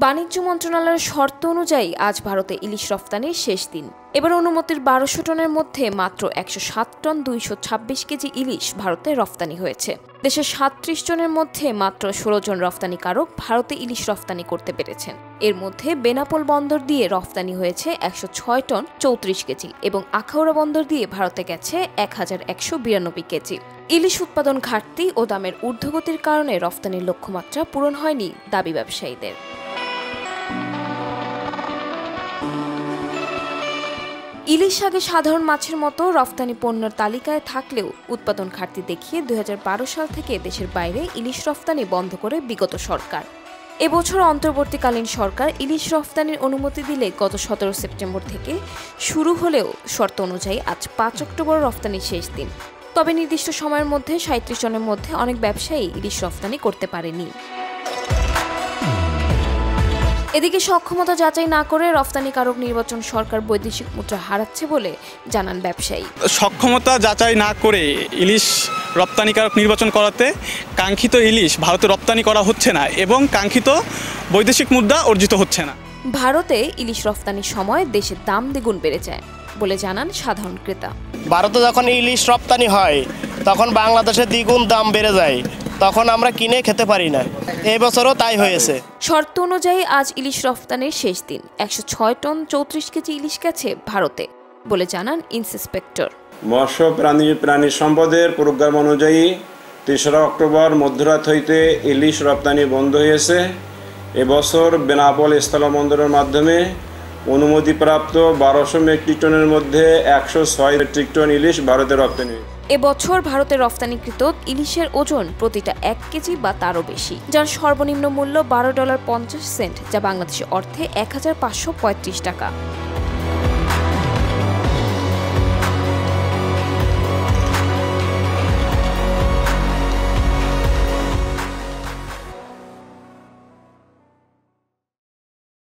বাণিজ্য মন্ত্রণালয়ের শর্ত অনুযায়ী আজ ভারতে ইলিশ রফতানির শেষ দিন। এবার অনুমতির ১২০০ টনের মধ্যে মাত্র ১০৭ টন ২২৬ কেজি ইলিশ ভারতে রফতানি হয়েছে। দেশের ৩৭ জনের মধ্যে মাত্র ১৬ জন রফতানিকারক ভারতে ইলিশ রফতানি করতে পেরেছেন। এর মধ্যে বেনাপোল বন্দর দিয়ে রফতানি হয়েছে ১০৬ টন ৩৪ কেজি এবং আখাউড়া বন্দর দিয়ে ভারতে গেছে ১১৯২ কেজি। ইলিশ উৎপাদন ঘাটতি ও দামের ঊর্ধ্বগতির কারণে রফতানির লক্ষ্যমাত্রা পূরণ হয়নি দাবি ব্যবসায়ীদের। ইলিশ আগে সাধারণ মাছের মতো রফতানি পণ্যের তালিকায় থাকলেও উৎপাদন ঘাটতি দেখিয়ে ২০১২ সাল থেকে দেশের বাইরে ইলিশ রফতানি বন্ধ করে বিগত সরকার। এবছর অন্তর্বর্তীকালীন সরকার ইলিশ রফতানির অনুমতি দিলে গত ১৭ সেপ্টেম্বর থেকে শুরু হলেও শর্ত অনুযায়ী আজ ৫ অক্টোবর রফতানি শেষ দিন। তবে নির্দিষ্ট সময়ের মধ্যে ৩৭ জনের মধ্যে অনেক ব্যবসায়ী ইলিশ রফতানি করতে পারেনি। এদিকে সক্ষমতা যাচাই না করে রফতানিকারক নির্বাচন সরকার বৈদেশিক মুদ্রা হারাচ্ছে বলে জানান ব্যবসায়ী। সক্ষমতা যাচাই না করে ইলিশ রপ্তানিকারক নির্বাচন করাতে কাঙ্ক্ষিত ইলিশ ভারতে রপ্তানি করা হচ্ছে না এবং কাঙ্ক্ষিত বৈদেশিক মুদ্রা অর্জিত হচ্ছে না। ভারতে ইলিশ রফতানির সময় দেশের দাম দ্বিগুণ বেড়ে যায় বলে জানান সাধারণ ক্রেতা। ভারতে যখন ইলিশ রপ্তানি হয় তখন বাংলাদেশে দ্বিগুণ দাম বেড়ে যায়, তখন আমরা কিনে খেতে পারি না। এই বছরও তাই হয়েছে। শর্ত অনুযায়ী আজ ইলিশ রফতানির শেষ দিন। ১০৬ টন ৩৪ কেজি ইলিশ গেছে ভারতে বলে জানান ইন্সপেক্টর। মৎস্য প্রাণী সম্পদের প্রোগ্রাম অনুযায়ী ৩রা অক্টোবর মধ্যরাত হইতে ইলিশ রপ্তানি বন্ধ হয়েছে। এবছর বেনাপোল স্থলবন্দরের মাধ্যমে অনুমতিপ্রাপ্ত ১২০০ মেট্রিক টনের মধ্যে ১০৬ মেট্রিক টন ইলিশ ভারতে রপ্তানি। এবছর ভারতে রফতানিকৃত ইলিশের ওজন প্রতিটা ১ কেজি বা তারও বেশি, যার সর্বনিম্ন মূল্য $12.50, যা বাংলাদেশি অর্থে ১৫৩৫ টাকা।